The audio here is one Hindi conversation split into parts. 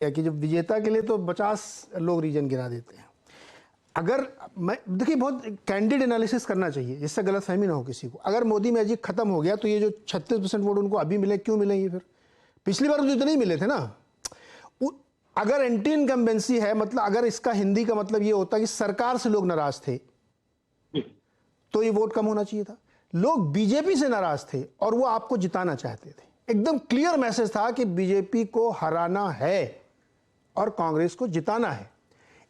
है कि जब विजेता के लिए तो 50 लोग रीजन गिरा देते हैं। अगर मैं देखिए बहुत कैंडिड एनालिसिस करना चाहिए जिससे गलतफहमी ना हो किसी को। अगर मोदी मैजिक खत्म हो गया तो ये जो 36% वोट उनको अभी मिले, क्यों मिलेंगे फिर? पिछली बार तो इतने ही मिले थे ना। अगर एंटी इनकम्बेंसी है, मतलब अगर इसका हिंदी का मतलब ये होता कि सरकार से लोग नाराज थे तो ये वोट कम होना चाहिए था। लोग बीजेपी से नाराज थे और वो आपको जिताना चाहते थे। एकदम क्लियर मैसेज था कि बीजेपी को हराना है और कांग्रेस को जिताना है,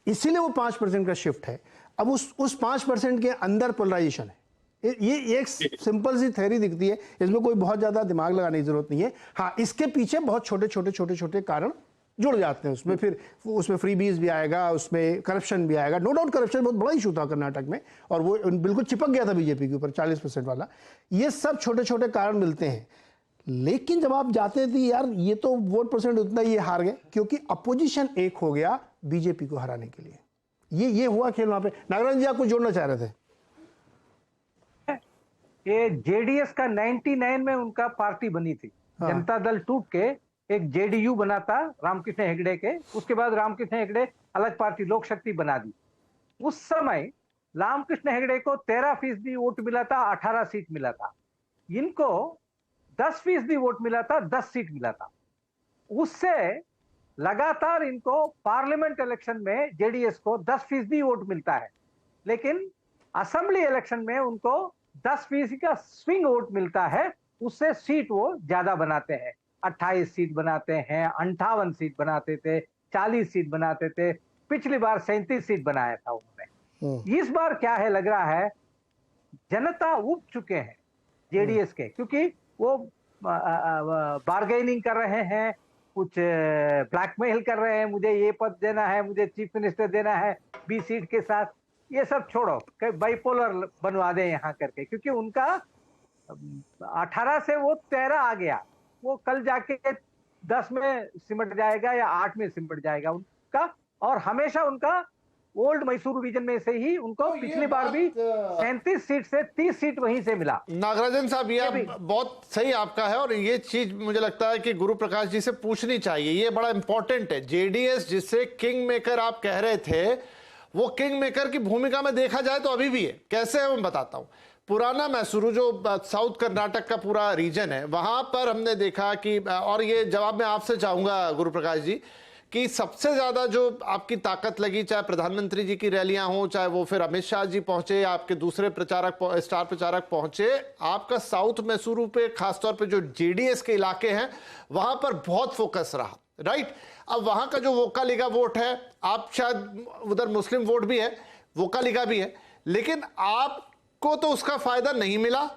इसीलिए वो 5% का शिफ्ट है। अब उस 5% के अंदर पोलराइजेशन है। ये एक सिंपल सी थ्योरी दिखती है, इसमें कोई बहुत ज्यादा दिमाग लगाने की जरूरत नहीं है। हाँ, इसके पीछे बहुत छोटे कारण जुड़ जाते हैं उसमें। फिर उसमें फ्री बीज भी आएगा, उसमें करप्शन भी आएगा। नो डाउट करप्शन बहुत बड़ा इशू था कर्नाटक में और वो बिल्कुल चिपक गया था बीजेपी के ऊपर 40% वाला। ये सब छोटे कारण मिलते हैं। लेकिन जब आप जाते थे यार ये तो वोट परसेंट उतना ही हार गए क्योंकि अपोजिशन एक हो गया बीजेपी को हराने के लिए। ये हुआ खेल वहां पे। नागराजन जी आप कुछ जोड़ना चाह रहे थे? ये जेडीएस का 99 में उनका पार्टी बनी थी। हाँ। जनता दल टूट के एक जेडीयू बना था रामकृष्ण हेगड़े के। उसके बाद रामकृष्ण हेगड़े अलग पार्टी लोक शक्ति बना दी। उस समय रामकृष्ण हेगड़े को 13% वोट मिला था, 18 सीट मिला था। इनको 10% वोट मिला था, 10 सीट मिला था। उससे लगातार इनको पार्लियामेंट इलेक्शन में जेडीएस को 10% वोट मिलता है, लेकिन असेंबली इलेक्शन में उनको 10% का स्विंग वोट मिलता है। उससे सीट वो ज्यादा बनाते हैं, 28 सीट बनाते हैं, 58 सीट बनाते थे, 40 सीट बनाते थे। पिछली बार 37 सीट बनाया था उन्होंने। इस बार क्या है, लग रहा है जनता उब चुके हैं जेडीएस के, क्योंकि वो बार्गेनिंग कर रहे हैं, कुछ ब्लैकमेल कर रहे हैं, मुझे ये पद देना है, मुझे चीफ मिनिस्टर देना है 20 सीट के साथ। ये सब छोड़ो, बाइपोलर बनवा दें यहाँ करके, क्योंकि उनका 18 से वो 13 आ गया। वो कल जाके 10 में सिमट जाएगा या 8 में सिमट जाएगा उनका। और हमेशा उनका ओल्ड मैसूर रीजन में से ही उनको पिछली बार भी 37 सीट से 30 सीट वहीं से मिला। नागराजन साहब ये बहुत सही आपका है और ये चीज मुझे लगता है कि गुरु प्रकाश जी से पूछनी चाहिए, ये बड़ा इंपॉर्टेंट है। जेडीएस जिसे किंग मेकर आप कह रहे थे, वो किंग मेकर की भूमिका में देखा जाए तो अभी भी है। कैसे है मैं बताता हूं। पुराना मैसूरू जो साउथ कर्नाटक का पूरा रीजन है, वहां पर हमने देखा कि, और ये जवाब मैं आपसे चाहूंगा गुरु प्रकाश जी, कि सबसे ज्यादा जो आपकी ताकत लगी, चाहे प्रधानमंत्री जी की रैलियां हो, चाहे वो फिर अमित शाह जी पहुंचे या आपके दूसरे प्रचारक, स्टार प्रचारक पहुंचे, आपका साउथ मैसूरू पे खासतौर पे जो जेडीएस के इलाके हैं वहां पर बहुत फोकस रहा, राइट? अब वहां का जो वोकालिगा वोट है, आप शायद उधर मुस्लिम वोट भी है, वोकालिगा भी है, लेकिन आपको तो उसका फायदा नहीं मिला।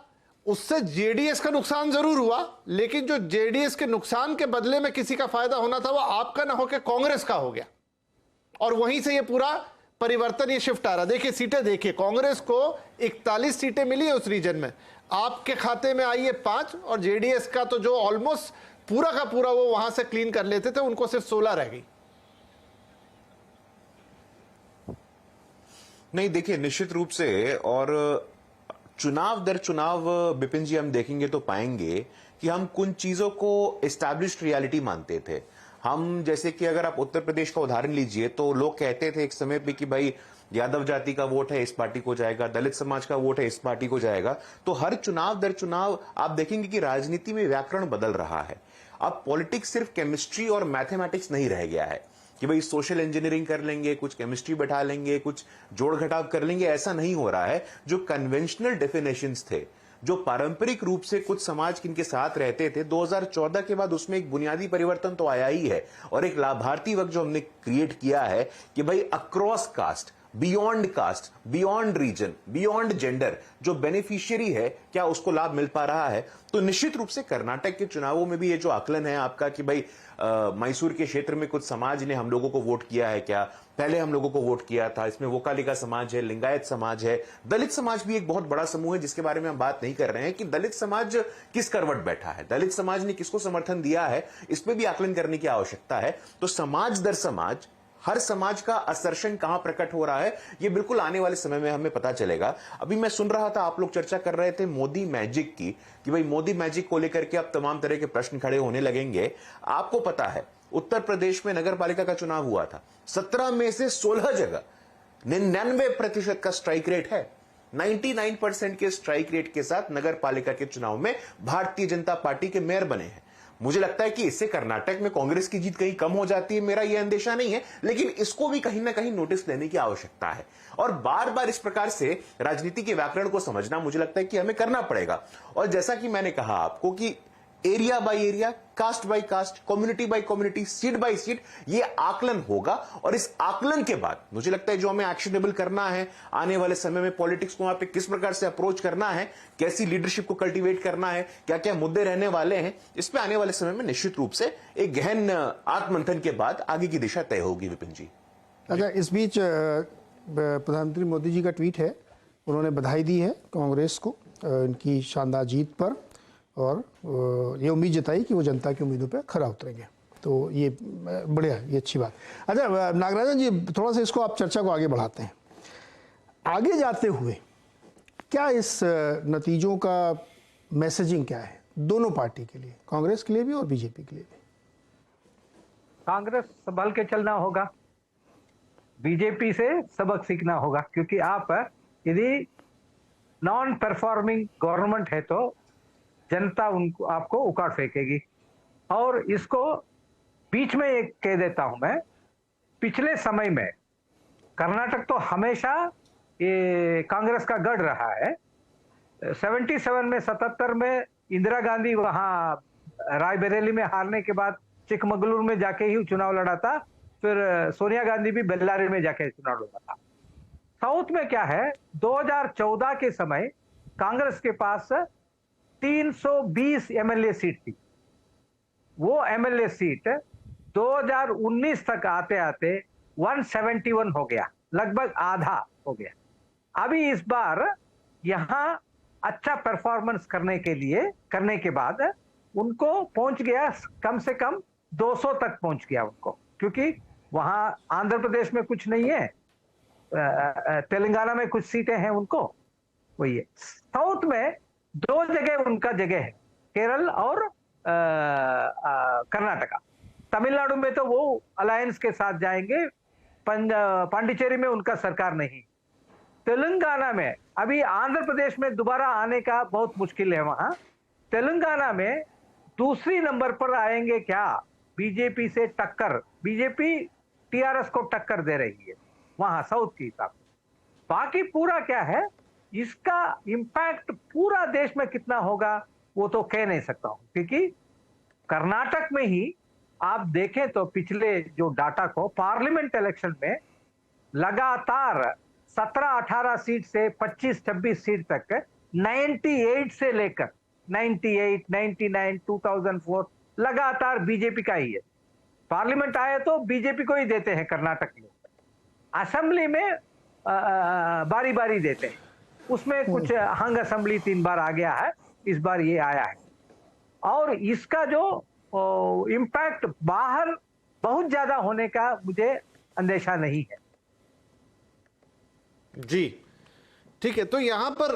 उससे जेडीएस का नुकसान जरूर हुआ, लेकिन जो जेडीएस के नुकसान के बदले में किसी का फायदा होना था वो आपका ना होकर कांग्रेस का हो गया। और वहीं से ये पूरा परिवर्तन, ये शिफ्ट आ रहा। देखिए सीटें, देखिए कांग्रेस को 41 सीटें मिली है उस रीजन में, आपके खाते में आई है 5, और जेडीएस का तो जो ऑलमोस्ट पूरा का पूरा वो वहां से क्लीन कर लेते थे, उनको सिर्फ 16 रह गई। नहीं, देखिए निश्चित रूप से, और चुनाव दर चुनाव बिपिन जी हम देखेंगे तो पाएंगे कि हम कुछ चीजों को एस्टैब्लिश्ड रियलिटी मानते थे। हम जैसे कि अगर आप उत्तर प्रदेश का उदाहरण लीजिए तो लोग कहते थे एक समय पे कि भाई यादव जाति का वोट है इस पार्टी को जाएगा, दलित समाज का वोट है इस पार्टी को जाएगा। तो हर चुनाव दर चुनाव आप देखेंगे कि राजनीति में व्याकरण बदल रहा है। अब पॉलिटिक्स सिर्फ केमिस्ट्री और मैथमेटिक्स नहीं रह गया है कि भाई सोशल इंजीनियरिंग कर लेंगे, कुछ केमिस्ट्री बैठा लेंगे, कुछ जोड़ घटाव कर लेंगे, ऐसा नहीं हो रहा है। जो कन्वेंशनल डेफिनेशंस थे, जो पारंपरिक रूप से कुछ समाज किनके साथ रहते थे, 2014 के बाद उसमें एक बुनियादी परिवर्तन तो आया ही है। और एक लाभार्थी वर्ग जो हमने क्रिएट किया है कि भाई across caste, beyond caste, beyond region, beyond gender जो बेनिफिशियरी है, क्या उसको लाभ मिल पा रहा है? तो निश्चित रूप से कर्नाटक के चुनावों में भी ये जो आकलन है आपका कि भाई मैसूर के क्षेत्र में कुछ समाज ने हम लोगों को वोट किया है, क्या पहले हम लोगों को वोट किया था, इसमें वोकालिका समाज है, लिंगायत समाज है, दलित समाज भी एक बहुत बड़ा समूह है जिसके बारे में हम बात नहीं कर रहे हैं कि दलित समाज किस करवट बैठा है, दलित समाज ने किसको समर्थन दिया है, इस पर भी आकलन करने की आवश्यकता है। तो समाज दर समाज, हर समाज का असर्शन कहां प्रकट हो रहा है, ये बिल्कुल आने वाले समय में हमें पता चलेगा। अभी मैं सुन रहा था, आप लोग चर्चा कर रहे थे मोदी मैजिक की, कि भाई मोदी मैजिक को लेकर के अब तमाम तरह के प्रश्न खड़े होने लगेंगे। आपको पता है उत्तर प्रदेश में नगर पालिका का चुनाव हुआ था, 17 में से 16 जगह 99% का स्ट्राइक रेट है। 99% के स्ट्राइक रेट के साथ नगर पालिका के चुनाव में भारतीय जनता पार्टी के मेयर बने हैं। मुझे लगता है कि इससे कर्नाटक में कांग्रेस की जीत कहीं कम हो जाती है, मेरा यह अंदेशा नहीं है, लेकिन इसको भी कहीं ना कहीं नोटिस लेने की आवश्यकता है। और बार बार इस प्रकार से राजनीति के व्याकरण को समझना मुझे लगता है कि हमें करना पड़ेगा। और जैसा कि मैंने कहा आपको कि area by area, caste by caste, community by community, seat by seat, ये आकलन होगा। और इस आकलन के बाद मुझे लगता है जो हमें एक्शनेबल करना है, आने वाले समय में पॉलिटिक्स को वहां पे किस प्रकार से अप्रोच करना है, कैसी लीडरशिप को कल्टीवेट करना है, क्या क्या मुद्दे रहने वाले हैं, इस पे आने वाले समय में निश्चित रूप से एक गहन आत्ममंथन के बाद आगे की दिशा तय होगी। विपिन जी, अच्छा, इस बीच प्रधानमंत्री मोदी जी का ट्वीट है, उन्होंने बधाई दी है कांग्रेस को इनकी शानदार जीत पर, और ये उम्मीद जताई कि वो जनता की उम्मीदों पे खरा उतरेंगे। तो ये बढ़िया, ये अच्छी बात। अच्छा नागराजन जी, थोड़ा सा इसको आप चर्चा को आगे बढ़ाते हैं। आगे जाते हुए क्या इस नतीजों का मैसेजिंग क्या है दोनों पार्टी के लिए, कांग्रेस के लिए भी और बीजेपी के लिए भी? कांग्रेस संभल के चलना होगा, बीजेपी से सबक सीखना होगा, क्योंकि आप यदि नॉन परफॉर्मिंग गवर्नमेंट है तो जनता उनको आपको उखाड़ फेंकेगी। और इसको बीच में एक कह देता हूं मैं, पिछले समय में कर्नाटक तो हमेशा ये कांग्रेस का गढ़ रहा है। 77 में, 77 में इंदिरा गांधी वहां रायबरेली में हारने के बाद चिकमगलुर में जाके ही चुनाव लड़ा था, फिर सोनिया गांधी भी बेल्लारी में जाके चुनाव लड़ा था। साउथ में क्या है, 2014 के समय कांग्रेस के पास 320 एमएलए सीट थी। वो एमएलए सीट 2019 तक आते आते 171 हो गया, लगभग आधा हो गया। अभी इस बार यहां अच्छा परफॉर्मेंस करने के बाद उनको पहुंच गया, कम से कम 200 तक पहुंच गया उनको, क्योंकि वहां आंध्र प्रदेश में कुछ नहीं है, तेलंगाना में कुछ सीटें हैं उनको, वही है। साउथ में 2 जगह उनका जगह है, केरल और कर्नाटका। तमिलनाडु में तो वो अलायंस के साथ जाएंगे, पांडिचेरी में उनका सरकार नहीं। तेलंगाना में अभी आंध्र प्रदेश में दोबारा आने का बहुत मुश्किल है वहां। तेलंगाना में दूसरी नंबर पर आएंगे क्या, बीजेपी से टक्कर, बीजेपी टीआरएस को टक्कर दे रही है वहां साउथ के हिसाब से। बाकी पूरा क्या है, इसका इंपैक्ट पूरा देश में कितना होगा वो तो कह नहीं सकता हूं, क्योंकि कर्नाटक में ही आप देखें तो पिछले जो डाटा को, पार्लियामेंट इलेक्शन में लगातार 17-18 सीट से 25-26 सीट तक 98 से लेकर 98, 99, 2004 लगातार बीजेपी का ही है। पार्लियामेंट आए तो बीजेपी को ही देते हैं कर्नाटक में। असेंबली में बारी बारी देते हैं, उसमें कुछ हंग असेंबली 3 बार आ गया है, इस बार ये आया है। और इसका जो इम्पैक्ट बाहर बहुत ज्यादा होने का मुझे अंदेशा नहीं है। जी ठीक है, तो यहां पर